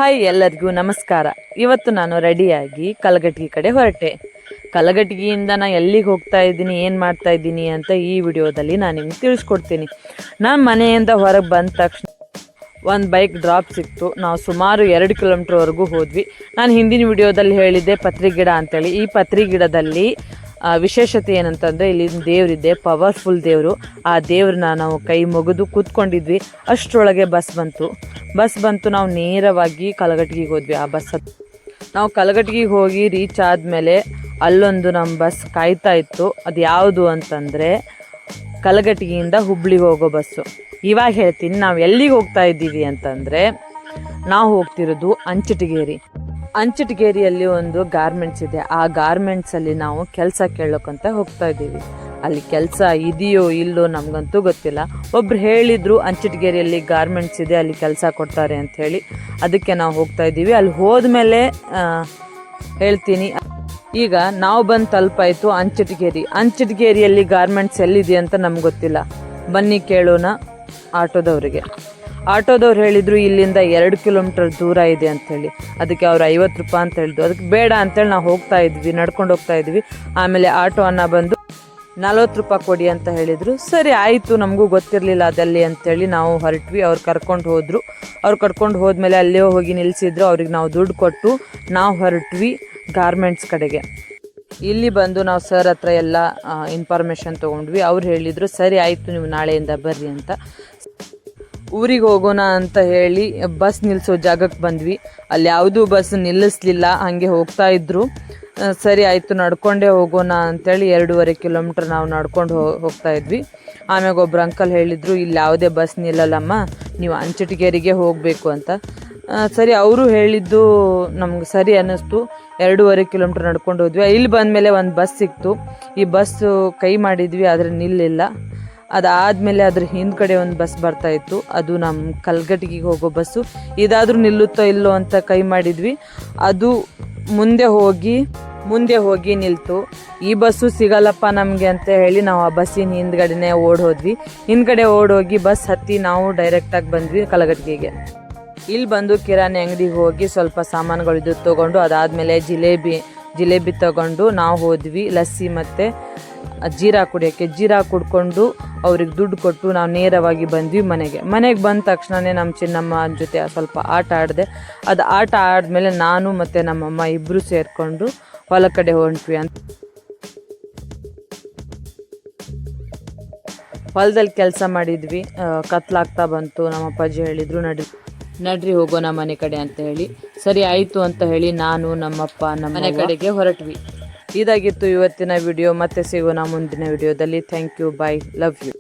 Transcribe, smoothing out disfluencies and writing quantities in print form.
Hi ಎಲ್ಲರಿಗೂ ನಮಸ್ಕಾರ. ಇವತ್ತು ನಾನು ರೆಡಿಯಾಗಿ ಕಲಘಟಗಿ ಕಡೆ ಹೊರಟೆ. ಕಲಘಟಗಿಯಿಂದ ನಾನು ಎಲ್ಲಿಗೆ ಹೋಗ್ತಾ ಇದ್ದೀನಿ, ಏನು ಮಾಡ್ತಾ ಇದ್ದೀನಿ ಅಂತ ಈ ವಿಡಿಯೋದಲ್ಲಿ ನಾನು ನಿಮ್ಗೆ ತಿಳಿಸ್ಕೊಡ್ತೀನಿ. ನಾನು ಮನೆಯಿಂದ ಹೊರಗೆ ಬಂದ ತಕ್ಷಣ ಒಂದು ಬೈಕ್ ಡ್ರಾಪ್ ಸಿಕ್ತು. ನಾವು ಸುಮಾರು 2 ಕಿಲೋಮೀಟ್ರ್ವರೆಗೂ ಹೋದ್ವಿ. ನಾನು ಹಿಂದಿನ ವಿಡಿಯೋದಲ್ಲಿ ಹೇಳಿದ್ದೆ ಪತ್ರಿ ಗಿಡ ಅಂತೇಳಿ. ಈ ಪತ್ರಿ ಗಿಡದಲ್ಲಿ ವಿಶೇಷತೆ ಏನಂತಂದರೆ ಇಲ್ಲಿ ದೇವರಿದೆ, ಪವರ್ಫುಲ್ ದೇವರು. ಆ ದೇವ್ರನ್ನ ನಾವು ಕೈ ಮುಗಿದು ಕೂತ್ಕೊಂಡಿದ್ವಿ. ಅಷ್ಟರೊಳಗೆ ಬಸ್ ಬಂತು. ನಾವು ನೇರವಾಗಿ ಕಲಘಟಗಿಗೆ ಹೋದ್ವಿ. ಆ ಬಸ್ ನಾವು ಕಲಘಟಗಿಗೆ ಹೋಗಿ ರೀಚ್ ಆದಮೇಲೆ ಅಲ್ಲೊಂದು ನಮ್ಮ ಬಸ್ ಕಾಯ್ತಾ ಇತ್ತು. ಅದು ಯಾವುದು ಅಂತಂದರೆ ಕಲಘಟಗಿಯಿಂದ ಹುಬ್ಳಿಗೆ ಹೋಗೋ ಬಸ್ಸು. ಇವಾಗ ಹೇಳ್ತೀನಿ ನಾವು ಎಲ್ಲಿಗೆ ಹೋಗ್ತಾ ಇದ್ದೀವಿ ಅಂತಂದರೆ, ನಾವು ಹೋಗ್ತಿರೋದು ಅಂಚಟಗೇರಿಯಲ್ಲಿ ಒಂದು ಗಾರ್ಮೆಂಟ್ಸ್ ಇದೆ. ಆ ಗಾರ್ಮೆಂಟ್ಸಲ್ಲಿ ನಾವು ಕೆಲಸ ಕೇಳೋಕ್ಕಂತ ಹೋಗ್ತಾ ಇದ್ದೀವಿ. ಅಲ್ಲಿ ಕೆಲಸ ಇದೆಯೋ ಇಲ್ಲೋ ನಮಗಂತೂ ಗೊತ್ತಿಲ್ಲ. ಒಬ್ರು ಹೇಳಿದರು ಅಂಚಟಗೇರಿಯಲ್ಲಿ ಗಾರ್ಮೆಂಟ್ಸ್ ಇದೆ, ಅಲ್ಲಿ ಕೆಲಸ ಕೊಡ್ತಾರೆ ಅಂತ ಹೇಳಿ. ಅದಕ್ಕೆ ನಾವು ಹೋಗ್ತಾ ಇದ್ದೀವಿ. ಅಲ್ಲಿ ಹೋದ್ಮೇಲೆ ಹೇಳ್ತೀನಿ. ಈಗ ನಾವು ಬಂದು ತಲುಪಾಯಿತು ಅಂಚಟಗೇರಿಯಲ್ಲಿ ಗಾರ್ಮೆಂಟ್ಸ್ ಎಲ್ಲಿದೆ ಅಂತ ನಮ್ಗೆ ಗೊತ್ತಿಲ್ಲ. ಬನ್ನಿ ಕೇಳೋಣ ಆಟೋದವ್ರು ಹೇಳಿದರು ಇಲ್ಲಿಂದ 2 ಕಿಲೋಮೀಟರ್ ದೂರ ಇದೆ ಅಂಥೇಳಿ. ಅದಕ್ಕೆ ಅವ್ರು 50 ರೂಪಾಯಿ ಅಂತ ಹೇಳಿದ್ರು. ಅದಕ್ಕೆ ಬೇಡ ಅಂತೇಳಿ ನಾವು ನಡ್ಕೊಂಡು ಹೋಗ್ತಾ ಇದ್ವಿ. ಆಮೇಲೆ ಆಟೋ ಅನ್ನ ಬಂದು 40 ರೂಪಾಯಿ ಕೊಡಿ ಅಂತ ಹೇಳಿದರು. ಸರಿ ಆಯಿತು, ನಮಗೂ ಗೊತ್ತಿರಲಿಲ್ಲ ಅದೆಲ್ಲಿ ಅಂಥೇಳಿ ನಾವು ಹೊರಟ್ವಿ. ಅವ್ರು ಕರ್ಕೊಂಡು ಹೋದ್ಮೇಲೆ ಅಲ್ಲೇ ಹೋಗಿ ನಿಲ್ಲಿಸಿದ್ರು. ಅವ್ರಿಗೆ ನಾವು ದುಡ್ಡು ಕೊಟ್ಟು ನಾವು ಹೊರಟ್ವಿ ಗಾರ್ಮೆಂಟ್ಸ್ ಕಡೆಗೆ. ಇಲ್ಲಿ ಬಂದು ನಾವು ಸರ್ ಹತ್ರ ಎಲ್ಲ ಇನ್ಫಾರ್ಮೇಷನ್ ತೊಗೊಂಡ್ವಿ. ಅವ್ರು ಹೇಳಿದರು ಸರಿ ಆಯಿತು, ನೀವು ನಾಳೆಯಿಂದ ಬರ್ರಿ ಅಂತ. ಊರಿಗೆ ಹೋಗೋಣ ಅಂತ ಹೇಳಿ ಬಸ್ ನಿಲ್ಲಿಸೋ ಜಾಗಕ್ಕೆ ಬಂದ್ವಿ. ಅಲ್ಲಿ ಯಾವುದೂ ಬಸ್ ನಿಲ್ಲಿಸ್ಲಿಲ್ಲ, ಹಾಗೆ ಹೋಗ್ತಾ ಇದ್ರು. ಸರಿ ಆಯಿತು, ನಡ್ಕೊಂಡೇ ಹೋಗೋಣ ಅಂಥೇಳಿ 2.5 ಕಿಲೋಮೀಟ್ರ್ ನಾವು ನಡ್ಕೊಂಡು ಹೋಗ್ತಾ ಇದ್ವಿ. ಆಮ್ಯಾಗ ಒಬ್ರು ಅಂಕಲ್ ಹೇಳಿದರು ಇಲ್ಲಿ ಯಾವುದೇ ಬಸ್ ನಿಲ್ಲಲ್ಲಮ್ಮ, ನೀವು ಅಂಚಟಗೇರಿಗೆ ಹೋಗಬೇಕು ಅಂತ. ಸರಿ, ಅವರು ಹೇಳಿದ್ದು ನಮ್ಗೆ ಸರಿ ಅನ್ನಿಸ್ತು. 2.5 ಕಿಲೋಮೀಟ್ರ್ ನಡ್ಕೊಂಡು ಹೋದ್ವಿ. ಇಲ್ಲಿ ಬಂದಮೇಲೆ ಒಂದು ಬಸ್ ಸಿಕ್ತು. ಈ ಬಸ್ಸು ಕೈ ಮಾಡಿದ್ವಿ, ಆದರೆ ನಿಲ್ಲಿಲ್ಲ. ಅದಾದಮೇಲೆ ಅದ್ರ ಹಿಂದ್ಗಡೆ ಒಂದು ಬಸ್ ಬರ್ತಾಯಿತ್ತು. ಅದು ನಮ್ಮ ಕಲಘಟಗಿಗೆ ಹೋಗೋ ಬಸ್ಸು. ಇದಾದರೂ ನಿಲ್ಲುತ್ತೋ ಇಲ್ಲೋ ಅಂತ ಕೈ ಮಾಡಿದ್ವಿ. ಅದು ಮುಂದೆ ಹೋಗಿ ನಿಲ್ತು. ಈ ಬಸ್ಸು ಸಿಗಲ್ಲಪ್ಪ ನಮಗೆ ಅಂತ ಹೇಳಿ ನಾವು ಆ ಬಸ್ಸಿನ ಹಿಂದ್ಗಡೆನೇ ಓಡೋಗಿ ಬಸ್ ಹತ್ತಿ ನಾವು ಡೈರೆಕ್ಟಾಗಿ ಬಂದ್ವಿ ಕಲಘಟಗಿಗೆ. ಇಲ್ಲಿ ಬಂದು ಕಿರಾಣಿ ಅಂಗಡಿಗೆ ಹೋಗಿ ಸ್ವಲ್ಪ ಸಾಮಾನುಗಳಿದ್ದು ತೊಗೊಂಡು, ಅದಾದಮೇಲೆ ಜಿಲೇಬಿ ತೊಗೊಂಡು ನಾವು ಹೋದ್ವಿ ಲಸ್ಸಿ ಮತ್ತು ಜೀರಾ ಕುಡಿಯೋಕ್ಕೆ. ಜೀರಾ ಕುಡ್ಕೊಂಡು ಅವ್ರಿಗೆ ದುಡ್ಡು ಕೊಟ್ಟು ನಾವು ನೇರವಾಗಿ ಬಂದ್ವಿ ಮನೆಗೆ ಬಂದ ತಕ್ಷಣವೇ ನಮ್ಮ ಚಿನ್ನಮ್ಮ ಜೊತೆ ಸ್ವಲ್ಪ ಆಟ ಆಡಿದೆ. ಅದು ಆಟ ಆದಮೇಲೆ ನಾನು ಮತ್ತು ನಮ್ಮಮ್ಮ ಇಬ್ಬರು ಸೇರಿಕೊಂಡು ಹೊಲ ಕಡೆ ಹೊಂಟ್ವಿ. ಹೊಲದಲ್ಲಿ ಕೆಲಸ ಮಾಡಿದ್ವಿ. ಕತ್ಲಾಗ್ತಾ ಬಂತು. ನಮ್ಮ ಅಪ್ಪಾಜಿ ಹೇಳಿದರು ನಡ್ರಿ ಹೋಗೋಣ ಮನೆ ಕಡೆ ಅಂತ ಹೇಳಿ. ಸರಿ ಆಯಿತು ಅಂತ ಹೇಳಿ ನಾನು ನಮ್ಮಪ್ಪ ನಮ್ಮ ಮನೆ ಕಡೆಗೆ ಹೊರಟ್ವಿ. ಇದಾಗಿತ್ತು ಇವತ್ತಿನ ವಿಡಿಯೋ. ಮತ್ತೆ ಸಿಗೋಣ ಮುಂದಿನ ವಿಡಿಯೋದಲ್ಲಿ. Thank you, bye, love you.